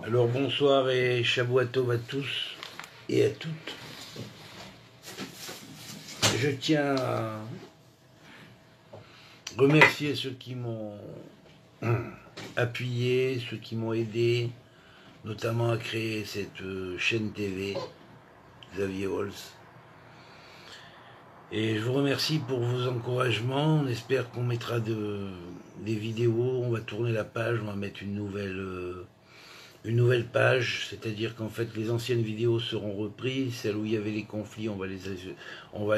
Alors bonsoir et Shavuot à tous et à toutes. Je tiens à remercier ceux qui m'ont appuyé, ceux qui m'ont aidé, notamment à créer cette chaîne TV, Xavier Holz. Et je vous remercie pour vos encouragements. On espère qu'on mettra des vidéos, on va tourner la page, on va mettre une nouvelle page, c'est-à-dire qu'en fait les anciennes vidéos seront reprises, celles où il y avait les conflits, on va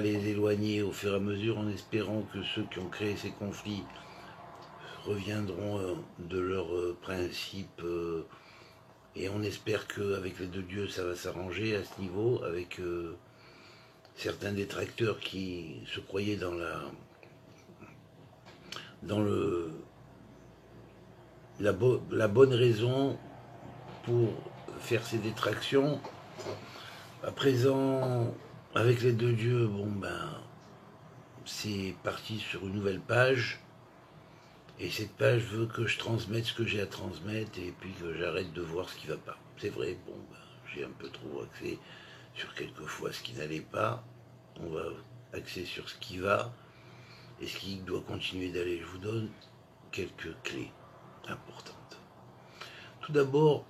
les éloigner au fur et à mesure en espérant que ceux qui ont créé ces conflits reviendront de leurs principes et on espère qu'avec les deux dieux ça va s'arranger à ce niveau, avec certains détracteurs qui se croyaient dans la bonne raison pour faire ces détractions. À présent, avec les deux dieux, bon ben, c'est parti sur une nouvelle page. Et cette page veut que je transmette ce que j'ai à transmettre et puis que j'arrête de voir ce qui va pas. C'est vrai, bon ben, j'ai un peu trop axé sur quelquefois ce qui n'allait pas. On va axer sur ce qui va et ce qui doit continuer d'aller. Je vous donne quelques clés importantes. Tout d'abord,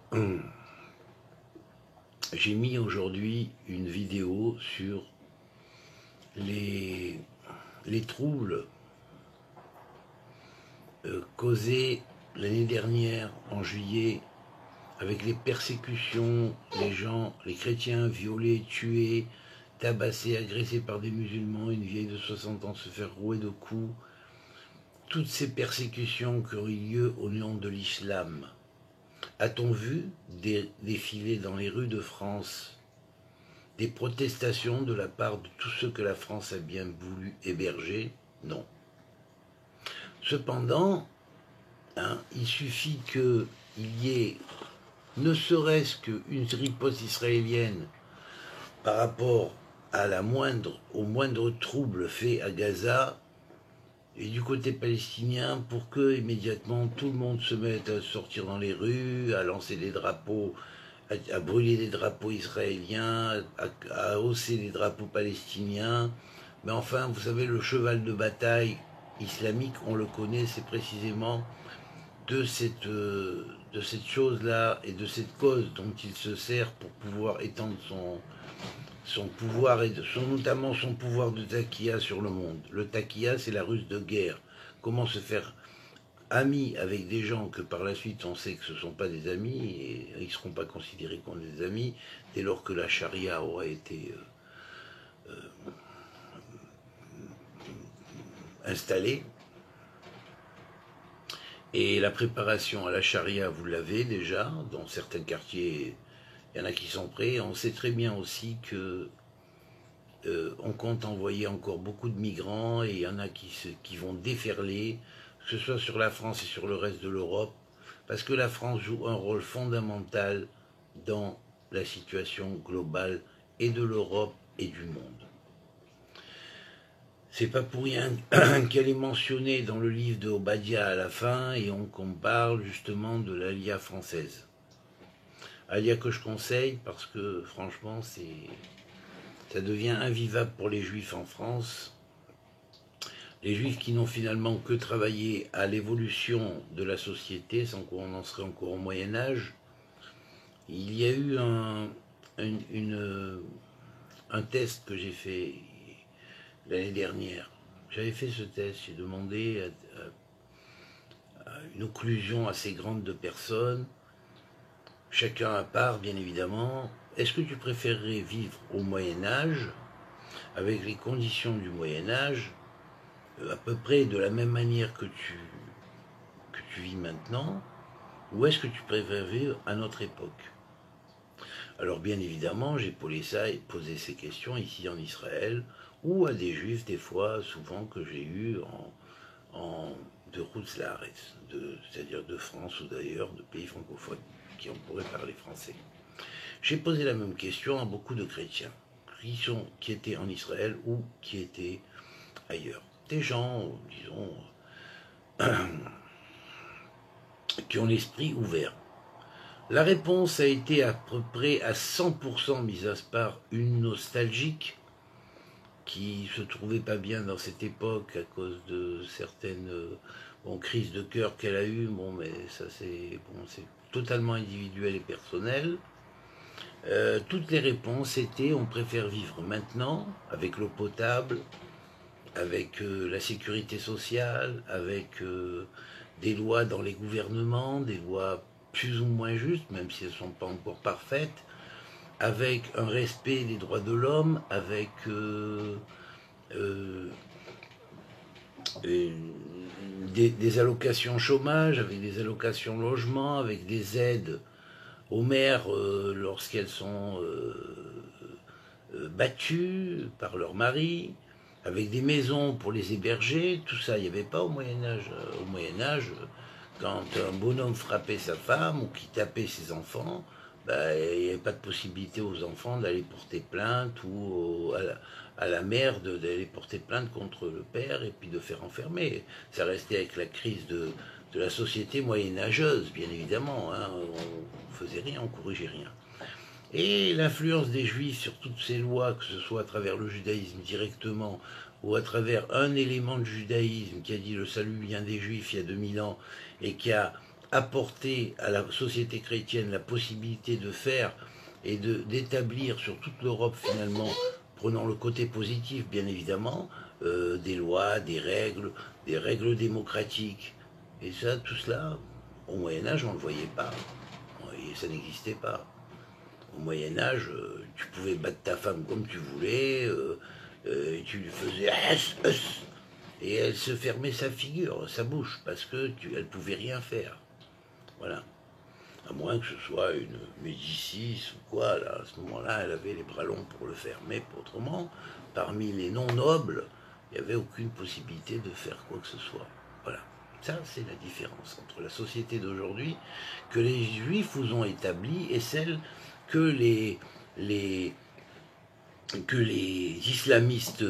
j'ai mis aujourd'hui une vidéo sur les troubles causés l'année dernière, en juillet, avec les persécutions, les chrétiens violés, tués, tabassés, agressés par des musulmans, une vieille de 60 ans se faire rouer de coups, toutes ces persécutions qui ont eu lieu au nom de l'islam. A-t-on vu défiler dans les rues de France des protestations de la part de tous ceux que la France a bien voulu héberger? Non. Cependant, il suffit qu'il y ait ne serait-ce qu'une riposte israélienne par rapport à au moindre trouble fait à Gaza et du côté palestinien pour que immédiatement tout le monde se mette à sortir dans les rues, à lancer des drapeaux, à brûler des drapeaux israéliens, à hausser les drapeaux palestiniens. Mais enfin, vous savez, le cheval de bataille islamique, on le connaît, c'est précisément de cette chose-là et de cette cause dont il se sert pour pouvoir étendre son pouvoir, et notamment son pouvoir de taquilla sur le monde. Le taquilla, c'est la ruse de guerre. Comment se faire ami avec des gens que par la suite on sait que ce ne sont pas des amis, et ils ne seront pas considérés comme des amis, dès lors que la charia aura été installée. Et la préparation à la charia, vous l'avez déjà, dans certains quartiers, il y en a qui sont prêts. On sait très bien aussi que on compte envoyer encore beaucoup de migrants et il y en a qui vont déferler, que ce soit sur la France et sur le reste de l'Europe, parce que la France joue un rôle fondamental dans la situation globale et de l'Europe et du monde. C'est pas pour rien qu'elle est mentionnée dans le livre de Obadiah à la fin et qu'on parle justement de l'Alia française. Alia que je conseille parce que franchement ça devient invivable pour les juifs en France. Les juifs qui n'ont finalement que travaillé à l'évolution de la société, sans qu'on en serait encore au Moyen-Âge. Il y a eu un test que j'ai fait l'année dernière. J'avais fait ce test, j'ai demandé à une occlusion assez grande de personnes, chacun à part bien évidemment. Est-ce que tu préférerais vivre au Moyen-Âge, avec les conditions du Moyen-Âge, à peu près de la même manière que tu vis maintenant, ou est-ce que tu préfères vivre à notre époque? Alors bien évidemment, j'ai posé ces questions ici en Israël, ou à des juifs des fois, souvent que j'ai eu de Routes Laaretz, c'est-à-dire de France ou d'ailleurs de pays francophones qui en pourraient parler français. J'ai posé la même question à beaucoup de chrétiens qui étaient en Israël ou qui étaient ailleurs. Des gens, disons, qui ont l'esprit ouvert. La réponse a été à peu près à 100% mise à part une nostalgique qui se trouvait pas bien dans cette époque à cause de certaines crises de cœur qu'elle a eues. Bon, mais ça c'est totalement individuel et personnel. Toutes les réponses étaient on préfère vivre maintenant avec l'eau potable, avec la sécurité sociale, avec des lois dans les gouvernements, des lois plus ou moins justes, même si elles ne sont pas encore parfaites, avec un respect des droits de l'homme, avec des allocations chômage, avec des allocations logement, avec des aides aux mères lorsqu'elles sont battues par leur mari, avec des maisons pour les héberger, tout ça, il n'y avait pas au Moyen-Âge. Au Moyen-Âge, quand un bonhomme frappait sa femme ou qui tapait ses enfants, ben, il n'y avait pas de possibilité aux enfants d'aller porter plainte ou à la mère d'aller porter plainte contre le père et puis de faire enfermer. Ça restait avec la crise de la société moyenâgeuse, bien évidemment. Hein. On faisait rien, on corrigeait rien. Et l'influence des Juifs sur toutes ces lois, que ce soit à travers le judaïsme directement, ou à travers un élément de judaïsme qui a dit le salut vient des Juifs il y a 2000 ans, et qui a apporté à la société chrétienne la possibilité de faire et d'établir sur toute l'Europe finalement, prenant le côté positif bien évidemment, des lois, des règles démocratiques. Et ça, tout cela, au Moyen-Âge, on ne le voyait pas. Et ça n'existait pas. Au Moyen-Âge, tu pouvais battre ta femme comme tu voulais, et tu lui faisais et elle se fermait sa figure, sa bouche, parce que elle pouvait rien faire. Voilà. À moins que ce soit une Médicis ou quoi, là, à ce moment-là, elle avait les bras longs pour le faire. Mais autrement, parmi les non-nobles, il n'y avait aucune possibilité de faire quoi que ce soit. Voilà. Ça, c'est la différence entre la société d'aujourd'hui que les Juifs vous ont établie et celle que les islamistes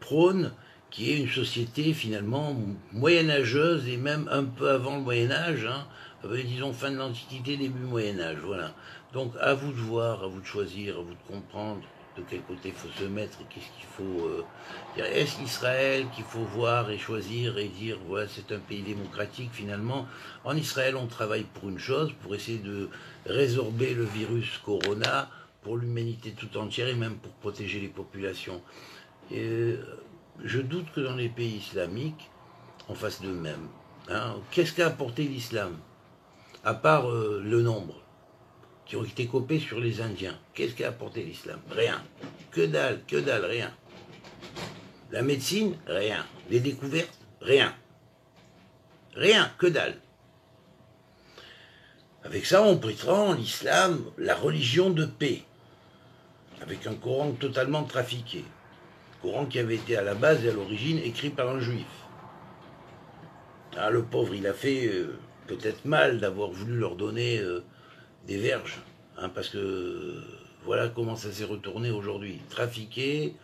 prônent, qui est une société finalement moyenâgeuse et même un peu avant le Moyen-Âge, hein, disons fin de l'Antiquité, début Moyen-Âge, voilà. Donc à vous de voir, à vous de choisir, à vous de comprendre de quel côté il faut se mettre et qu'est-ce qu'il faut dire. Est-ce qu'Israël qu'il faut voir et choisir et dire voilà c'est un pays démocratique finalement. En Israël on travaille pour une chose, pour essayer de résorber le virus Corona pour l'humanité tout entière et même pour protéger les populations. Et, je doute que dans les pays islamiques on fasse de même. Hein. Qu'est-ce qu'a apporté l'islam à part le nombre qui ont été copés sur les Indiens? Qu'est-ce qu'a apporté l'islam? Rien. Que dalle, rien. La médecine, rien. Les découvertes, rien. Rien, que dalle. Avec ça, on prétend l'islam la religion de paix, avec un Coran totalement trafiqué. Coran qui avait été à la base et à l'origine écrit par un juif. Ah, le pauvre, il a fait peut-être mal d'avoir voulu leur donner des verges, hein, parce que voilà comment ça s'est retourné aujourd'hui. Trafiqué,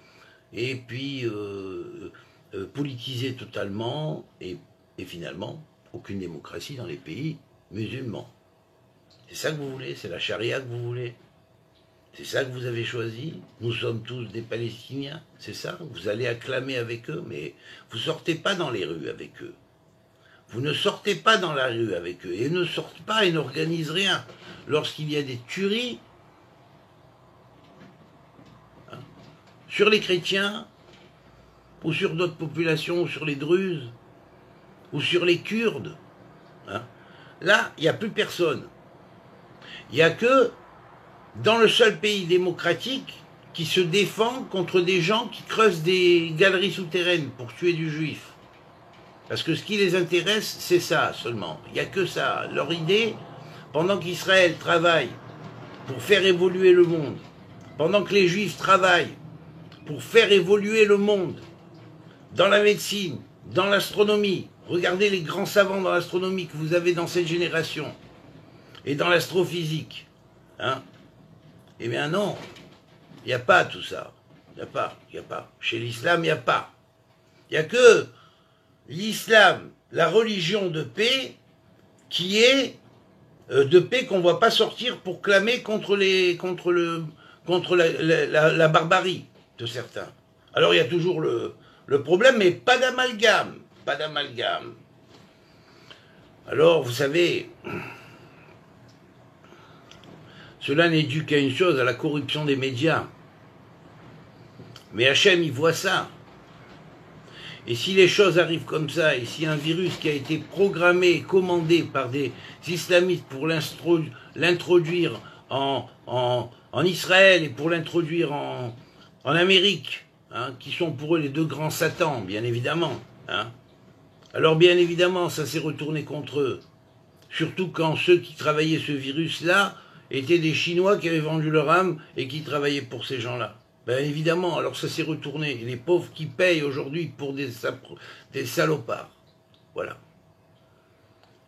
et puis politisé totalement, et finalement, aucune démocratie dans les pays musulmans. C'est ça que vous voulez? C'est la charia que vous voulez? C'est ça que vous avez choisi? Nous sommes tous des Palestiniens, c'est ça? Vous allez acclamer avec eux, mais vous ne sortez pas dans les rues avec eux. Vous ne sortez pas dans la rue avec eux. Et ne sortent pas et n'organisent rien. Lorsqu'il y a des tueries, hein, sur les chrétiens, ou sur d'autres populations, ou sur les Druzes, ou sur les Kurdes, hein, là, il n'y a plus personne. Il n'y a que dans le seul pays démocratique qui se défend contre des gens qui creusent des galeries souterraines pour tuer du juif. Parce que ce qui les intéresse, c'est ça seulement. Il n'y a que ça. Leur idée, pendant qu'Israël travaille pour faire évoluer le monde, pendant que les Juifs travaillent pour faire évoluer le monde, dans la médecine, dans l'astronomie, regardez les grands savants dans l'astronomie que vous avez dans cette génération, et dans l'astrophysique, hein, eh bien non, il n'y a pas tout ça. Il n'y a pas. Chez l'islam, il n'y a pas. Il n'y a que l'islam, la religion de paix, qui est de paix qu'on ne va pas sortir pour clamer contre la barbarie de certains. Alors il y a toujours le problème, mais pas d'amalgame, pas d'amalgame. Alors, vous savez, cela n'est dû qu'à une chose, à la corruption des médias. Mais Hachem, il voit ça. Et si les choses arrivent comme ça, et si un virus qui a été programmé et commandé par des islamistes pour l'introduire en Israël et pour l'introduire en Amérique, hein, qui sont pour eux les deux grands satans, bien évidemment, hein, alors bien évidemment, ça s'est retourné contre eux. Surtout quand ceux qui travaillaient ce virus-là étaient des Chinois qui avaient vendu leur âme et qui travaillaient pour ces gens-là. Ben évidemment, alors ça s'est retourné. Et les pauvres qui payent aujourd'hui pour des salopards. Voilà.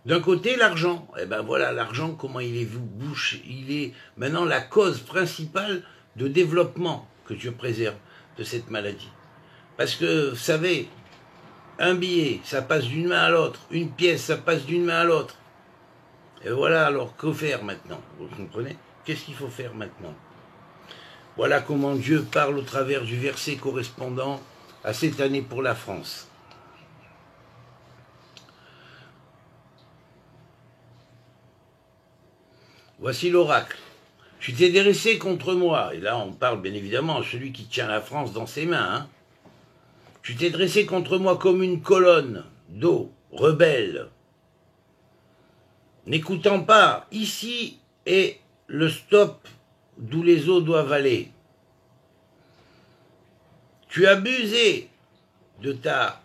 D'un côté, l'argent. Eh ben voilà, l'argent, comment il est bouche. Il est maintenant la cause principale de développement que Dieu préserve de cette maladie. Parce que, vous savez, un billet, ça passe d'une main à l'autre. Une pièce, ça passe d'une main à l'autre. Et voilà, alors, que faire maintenant? Vous comprenez? Qu'est-ce qu'il faut faire maintenant? Voilà comment Dieu parle au travers du verset correspondant à cette année pour la France. Voici l'oracle. Tu t'es dressé contre moi. Et là, on parle bien évidemment à celui qui tient la France dans ses mains, hein. Tu t'es dressé contre moi comme une colonne d'eau, rebelle. N'écoutant pas, ici est le stop d'où les eaux doivent aller. Tu as abusé de ta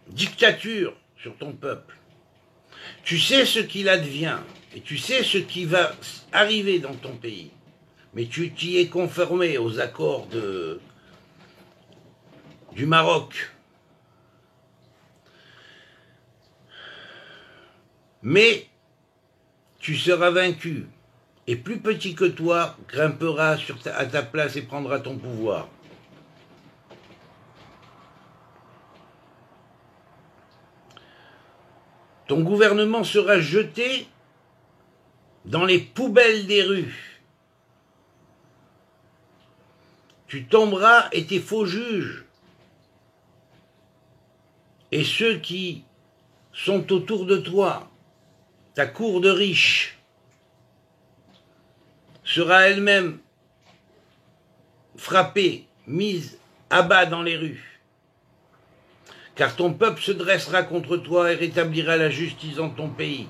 dictature sur ton peuple. Tu sais ce qu'il advient et tu sais ce qui va arriver dans ton pays. Mais tu t'y es conformé aux accords du Maroc. Mais tu seras vaincu, et plus petit que toi grimpera à ta place et prendra ton pouvoir. Ton gouvernement sera jeté dans les poubelles des rues. Tu tomberas et tes faux juges et ceux qui sont autour de toi, ta cour de riches, sera elle-même frappée, mise à bas dans les rues. Car ton peuple se dressera contre toi et rétablira la justice dans ton pays.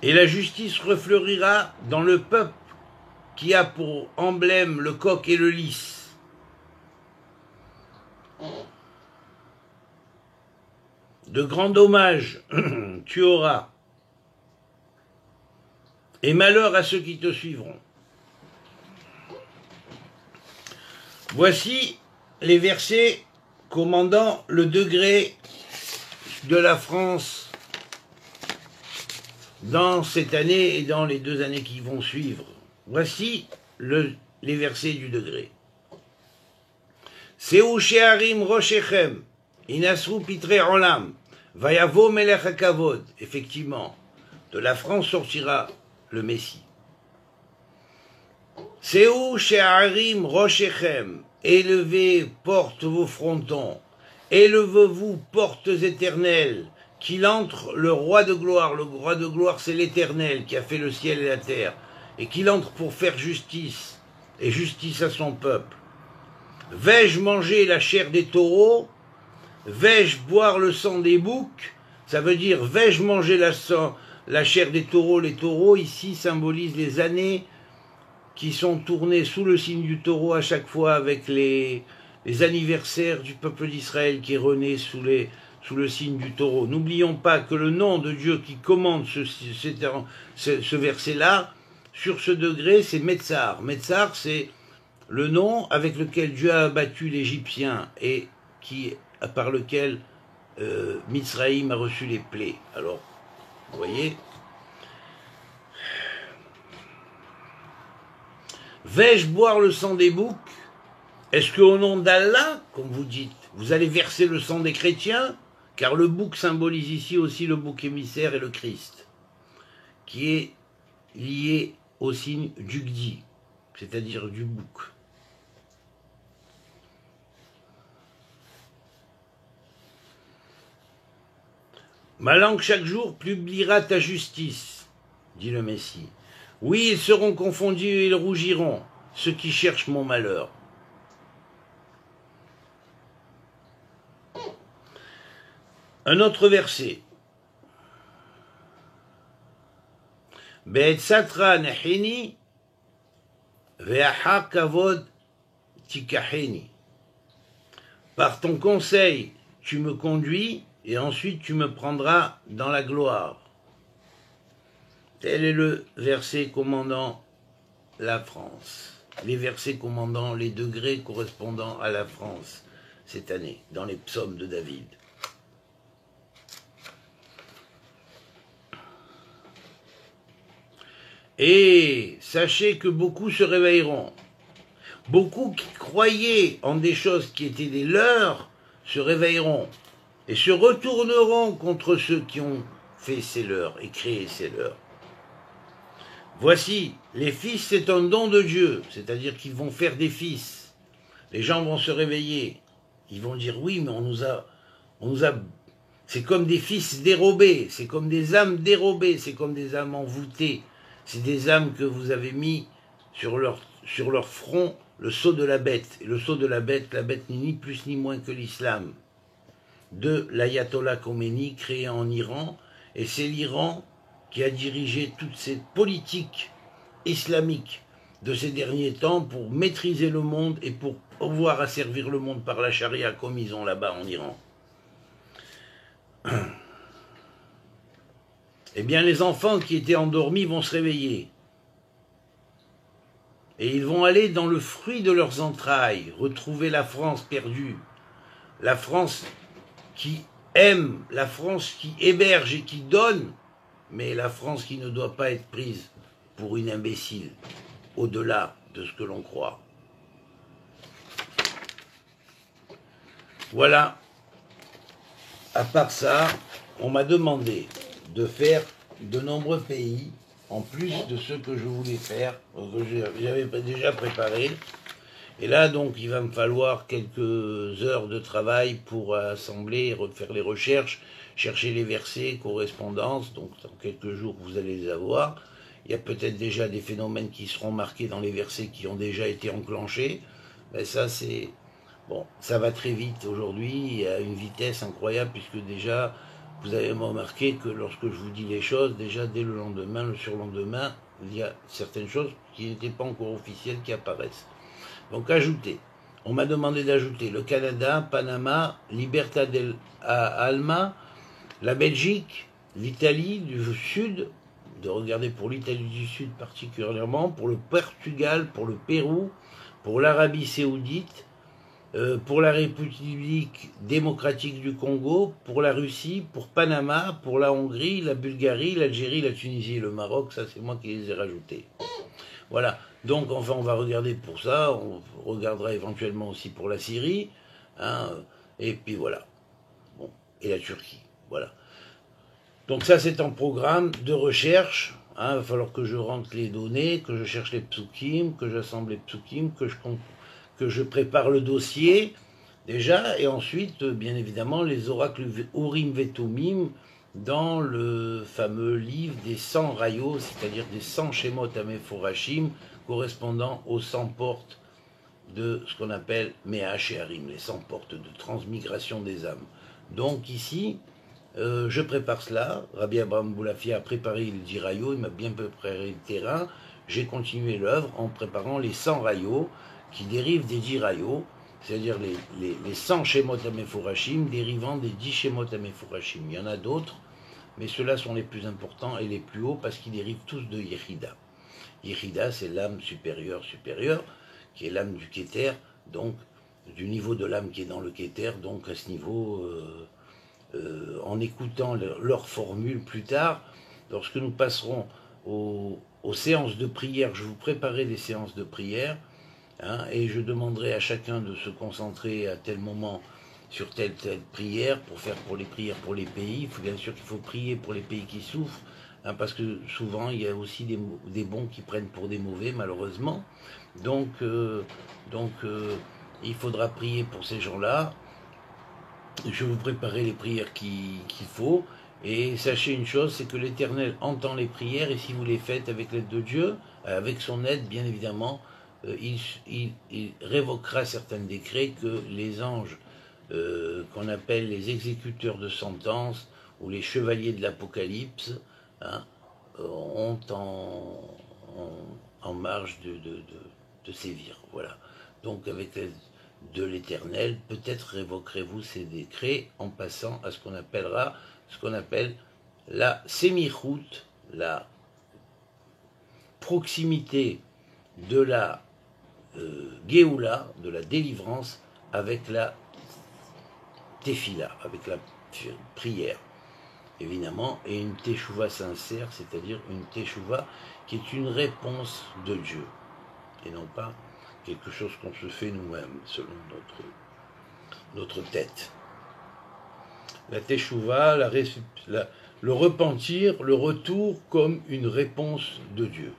Et la justice refleurira dans le peuple qui a pour emblème le coq et le lys. De grands dommages tu auras, et malheur à ceux qui te suivront. Voici les versets commandant le degré de la France dans cette année et dans les 2 années qui vont suivre. Voici les versets du degré. Seu she'arim roshechem, inasru pitre olam, vayavo melech hakavod. Effectivement, de la France sortira le Messie. Seu she'arim roshechem, élevez portes vos frontons, élevez-vous portes éternelles, qu'il entre le roi de gloire. Le roi de gloire, c'est l'Éternel qui a fait le ciel et la terre, et qu'il entre pour faire justice, et justice à son peuple. Vais-je manger la chair des taureaux? Vais-je boire le sang des boucs? Ça veut dire, vais-je manger la chair des taureaux? Les taureaux, ici, symbolisent les années qui sont tournées sous le signe du taureau à chaque fois avec les anniversaires du peuple d'Israël qui est rené sous le signe du taureau. N'oublions pas que le nom de Dieu qui commande ce verset-là, sur ce degré, c'est Metzar. Metzar, c'est le nom avec lequel Dieu a abattu l'Égyptien et par lequel Mitzraïm a reçu les plaies. Alors, vous voyez, vais-je boire le sang des boucs? Est-ce qu'au nom d'Allah, comme vous dites, vous allez verser le sang des chrétiens? Car le bouc symbolise ici aussi le bouc émissaire et le Christ, qui est lié au signe du Gdi, c'est-à-dire du bouc. Ma langue chaque jour publiera ta justice, dit le Messie. Oui, ils seront confondus et ils rougiront, ceux qui cherchent mon malheur. Un autre verset. Be'etzatra nehini ve'aha kavod tikaheni. Par ton conseil, tu me conduis et ensuite tu me prendras dans la gloire. Tel est le verset commandant la France. Les versets commandant les degrés correspondant à la France cette année, dans les psaumes de David. Et sachez que beaucoup se réveilleront. Beaucoup qui croyaient en des choses qui étaient des leurs se réveilleront et se retourneront contre ceux qui ont fait ces leurs et créé ces leurs. Voici, les fils, c'est un don de Dieu, c'est-à-dire qu'ils vont faire des fils. Les gens vont se réveiller. Ils vont dire, oui, mais on nous a... C'est comme des fils dérobés, c'est comme des âmes dérobées, c'est comme des âmes envoûtées. C'est des âmes que vous avez mis sur leur front le sceau de la bête. Et le sceau de la bête n'est ni plus ni moins que l'islam. De l'ayatollah Khomeini, créé en Iran. Et c'est l'Iran qui a dirigé toute cette politique islamique de ces derniers temps pour maîtriser le monde et pour pouvoir asservir le monde par la charia comme ils ont là-bas en Iran. Eh bien, les enfants qui étaient endormis vont se réveiller. Et ils vont aller dans le fruit de leurs entrailles, retrouver la France perdue. La France qui aime, la France qui héberge et qui donne, mais la France qui ne doit pas être prise pour une imbécile, au-delà de ce que l'on croit. Voilà. À part ça, on m'a demandé de faire de nombreux pays, en plus de ceux que je voulais faire, que j'avais déjà préparé. Et là, donc, il va me falloir quelques heures de travail pour assembler, faire les recherches, chercher les versets, correspondances. Donc, dans quelques jours, vous allez les avoir. Il y a peut-être déjà des phénomènes qui seront marqués dans les versets qui ont déjà été enclenchés. Mais ça, c'est... Bon, ça va très vite aujourd'hui, à une vitesse incroyable, puisque déjà... Vous avez remarqué que lorsque je vous dis les choses, déjà dès le lendemain, le surlendemain, il y a certaines choses qui n'étaient pas encore officielles qui apparaissent. Donc ajouter. On m'a demandé d'ajouter le Canada, Panama, Libertad del Alma, la Belgique, l'Italie du Sud, de regarder pour l'Italie du Sud particulièrement, pour le Portugal, pour le Pérou, pour l'Arabie Saoudite, pour la République démocratique du Congo, pour la Russie, pour Panama, pour la Hongrie, la Bulgarie, l'Algérie, la Tunisie et le Maroc. Ça, c'est moi qui les ai rajoutés. Voilà. Donc, enfin, on va regarder pour ça. On regardera éventuellement aussi pour la Syrie. Hein, et puis voilà. Bon. Et la Turquie. Voilà. Donc ça, c'est un programme de recherche. Hein, il va falloir que je rentre les données, que je cherche les psukim, que j'assemble les psukim, que je prépare le dossier, déjà, et ensuite, bien évidemment, les oracles Urim Vetumim dans le fameux livre des 100 rayos, c'est-à-dire des 100 Shemot Amephorashim, correspondant aux 100 portes de ce qu'on appelle Mea Shearim, les 100 portes de transmigration des âmes. Donc ici, je prépare cela. Rabbi Abraham Boulafia a préparé les 10 rayos, il m'a bien préparé le terrain. J'ai continué l'œuvre en préparant les 100 rayos, qui dérivent des 10 rayos, c'est-à-dire les 100 Shemot Amephorashim dérivant des 10 Shemot Amephorashim. Il y en a d'autres, mais ceux-là sont les plus importants et les plus hauts parce qu'ils dérivent tous de Yechida. Yechida, c'est l'âme supérieure, qui est l'âme du Keter, donc du niveau de l'âme qui est dans le Keter, donc à ce niveau, en écoutant leur formule plus tard, lorsque nous passerons aux séances de prière, je vous préparerai des séances de prière. hein, et je demanderai à chacun de se concentrer à tel moment sur telle prière, pour faire pour les prières pour les pays. Bien sûr qu'il faut prier pour les pays qui souffrent, hein, parce que souvent il y a aussi des bons qui prennent pour des mauvais, malheureusement. Donc, il faudra prier pour ces gens-là. Je vous préparer les prières qu'il faut. Et sachez une chose, c'est que l'Éternel entend les prières, et si vous les faites avec l'aide de Dieu, avec son aide bien évidemment, il révoquera certains décrets que les anges, qu'on appelle les exécuteurs de sentence, ou les chevaliers de l'Apocalypse, hein, ont en marge de sévir. Voilà. Donc avec l'aide de l'Éternel, peut-être révoquerez-vous ces décrets en passant à ce qu'on appelle la sémichoute, la proximité de la Géoula, de la délivrance, avec la Tefila, avec la prière, évidemment, et une teshuva sincère, c'est-à-dire une teshuva qui est une réponse de Dieu, et non pas quelque chose qu'on se fait nous-mêmes, selon notre tête. La teshuva, le repentir, le retour comme une réponse de Dieu.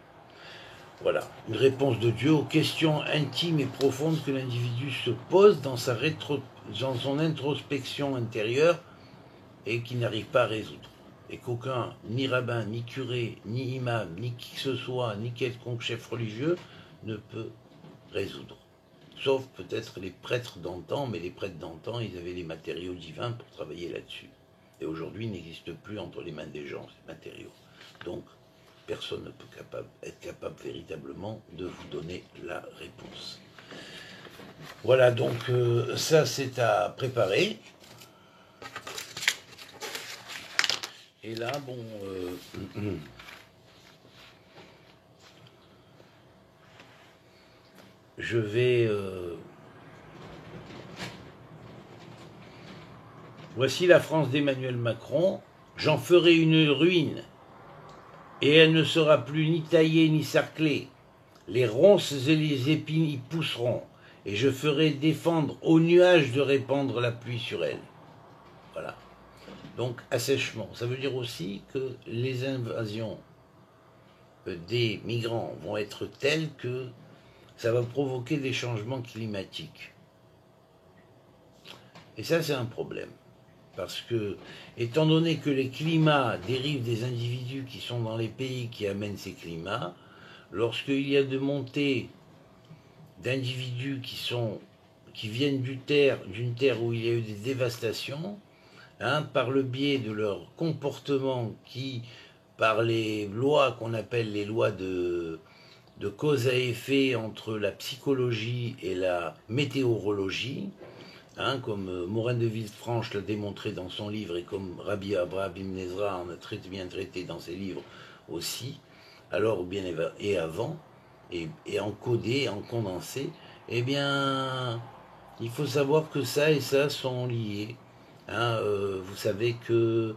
Voilà, une réponse de Dieu aux questions intimes et profondes que l'individu se pose dans son introspection intérieure et qu'il n'arrive pas à résoudre. Et qu'aucun, ni rabbin, ni curé, ni imam, ni qui que ce soit, ni quelconque chef religieux ne peut résoudre. Sauf peut-être les prêtres d'antan, mais les prêtres d'antan, ils avaient les matériaux divins pour travailler là-dessus. Et aujourd'hui, il n'existe plus entre les mains des gens, ces matériaux. Donc, personne ne peut être capable véritablement de vous donner la réponse. Voilà, donc ça c'est à préparer. Et là, bon, je vais... voici la France d'Emmanuel Macron. J'en ferai une ruine, et elle ne sera plus ni taillée ni sarclée. Les ronces et les épines y pousseront, et je ferai défendre aux nuages de répandre la pluie sur elle. Voilà. Donc, assèchement. Ça veut dire aussi que les invasions des migrants vont être telles que ça va provoquer des changements climatiques. Et ça, c'est un problème. Parce que, étant donné que les climats dérivent des individus qui sont dans les pays qui amènent ces climats, lorsqu'il y a de montées d'individus qui viennent d'une terre où il y a eu des dévastations, hein, par le biais de leur comportement qui, par les lois qu'on appelle les lois de cause à effet entre la psychologie et la météorologie, hein, comme Morin de Villefranche l'a démontré dans son livre, et comme Rabbi Abraham Ibn Ezra en a très bien traité dans ses livres aussi, alors bien et avant, et encodé, en condensé, eh bien, il faut savoir que ça et ça sont liés. Hein, vous savez que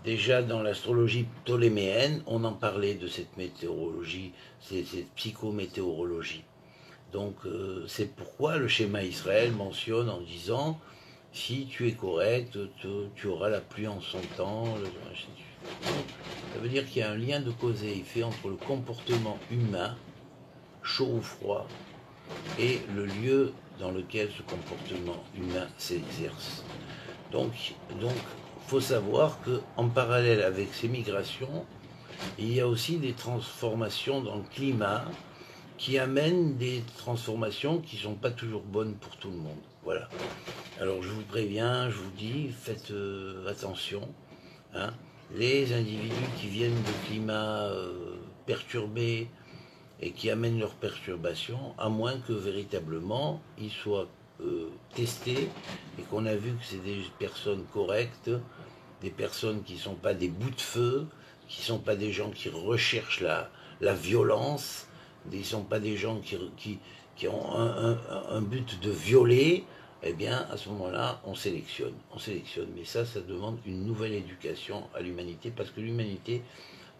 déjà dans l'astrologie ptoléméenne, on en parlait de cette météorologie, cette psychométéorologie. Donc c'est pourquoi le schéma Israël mentionne en disant si tu es correct, tu auras la pluie en son temps. Ça veut dire qu'il y a un lien de cause et effet entre le comportement humain, chaud ou froid, et le lieu dans lequel ce comportement humain s'exerce. Donc, faut savoir qu'en parallèle avec ces migrations, il y a aussi des transformations dans le climat qui amènent des transformations qui ne sont pas toujours bonnes pour tout le monde. Voilà. Alors je vous préviens, je vous dis, faites attention. Hein. Les individus qui viennent de climats perturbés et qui amènent leurs perturbations, à moins que véritablement ils soient testés et qu'on a vu que c'est des personnes correctes, des personnes qui ne sont pas des bouts de feu, qui ne sont pas des gens qui recherchent la violence, ils ne sont pas des gens qui ont un but de violer. Eh bien, à ce moment-là, on sélectionne. Mais ça demande une nouvelle éducation à l'humanité, parce que l'humanité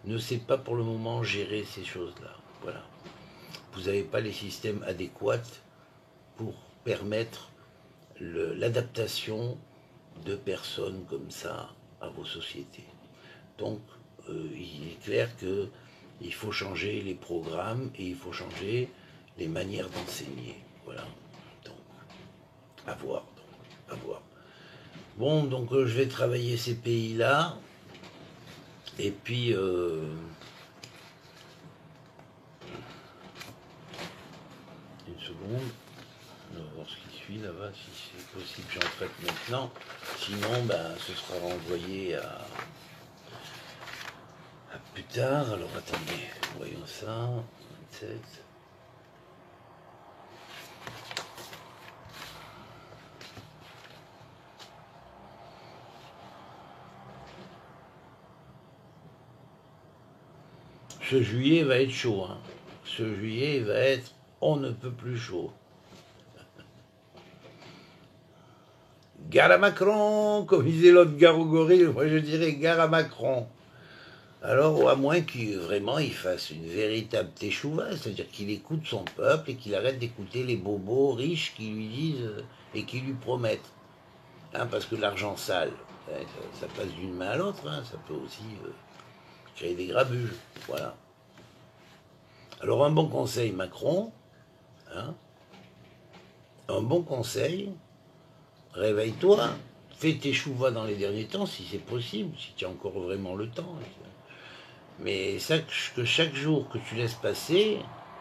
ne sait pas pour le moment gérer ces choses-là. Voilà. vous n'avez pas les systèmes adéquats pour permettre l'adaptation de personnes comme ça à vos sociétés. Donc, il est clair qu'il faut changer les programmes et il faut changer les manières d'enseigner. Voilà. Donc, à voir. Donc, à voir. Bon, donc je vais travailler ces pays-là. Et puis, une seconde. On va voir ce qui suit là-bas, si c'est possible, j'en traite maintenant. Sinon, ben, ce sera renvoyé à plus tard. Alors, attendez, voyons ça. 27. Ce juillet va être chaud. Hein. Ce juillet va être on ne peut plus chaud. Gare à Macron, comme disait l'autre gare au gorille, moi je dirais gare à Macron. Alors, à moins qu'il vraiment il fasse une véritable teshuva, c'est-à-dire qu'il écoute son peuple et qu'il arrête d'écouter les bobos riches qui lui disent et qui lui promettent. Hein, parce que l'argent sale, ça passe d'une main à l'autre, hein, ça peut aussi créer des grabuges. Voilà. Alors un bon conseil, Macron, hein, un bon conseil, réveille-toi, fais tes chouvas dans les derniers temps, si c'est possible, si tu as encore vraiment le temps. Mais sache que chaque jour que tu laisses passer,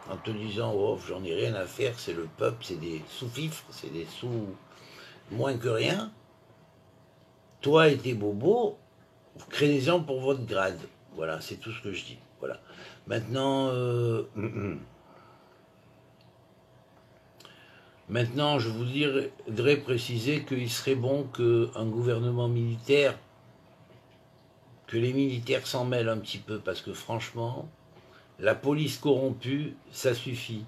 en te disant, oh, j'en ai rien à faire, c'est le peuple, c'est des sous-fifres, c'est des sous moins que rien, toi et tes bobos, créez-en pour votre grade. Voilà, c'est tout ce que je dis. Voilà. Maintenant, maintenant, je voudrais préciser qu'il serait bon qu'un gouvernement militaire, que les militaires s'en mêlent un petit peu, parce que franchement, la police corrompue, ça suffit.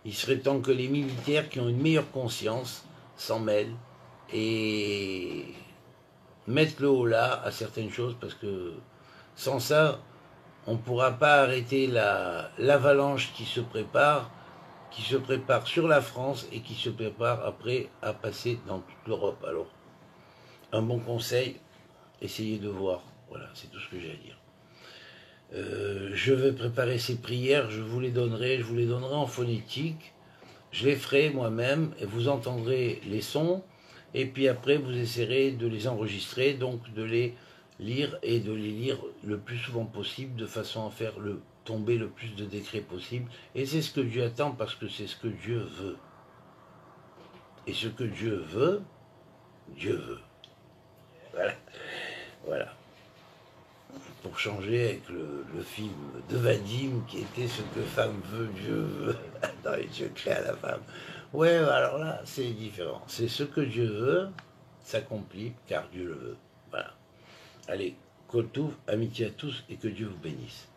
Il serait temps que les militaires qui ont une meilleure conscience s'en mêlent et mettent le haut là à certaines choses, parce que sans ça, on ne pourra pas arrêter l'avalanche qui se prépare sur la France et qui se prépare après à passer dans toute l'Europe. Alors, un bon conseil, essayez de voir. Voilà, c'est tout ce que j'ai à dire. Je vais préparer ces prières, je vous les donnerai en phonétique. Je les ferai moi-même et vous entendrez les sons. Et puis après, vous essaierez de les enregistrer, donc de les lire et de les lire le plus souvent possible, de façon à faire tomber le plus de décrets possible. Et c'est ce que Dieu attend, parce que c'est ce que Dieu veut. Et ce que Dieu veut, Dieu veut. Voilà. Voilà. Pour changer avec le film de Vadim, qui était ce que femme veut, Dieu veut. Dans les yeux créés à la femme. Ouais, alors là, c'est différent. C'est ce que Dieu veut, s'accomplit, car Dieu le veut. Voilà. Allez, Kol Touv, amitié à tous, et que Dieu vous bénisse.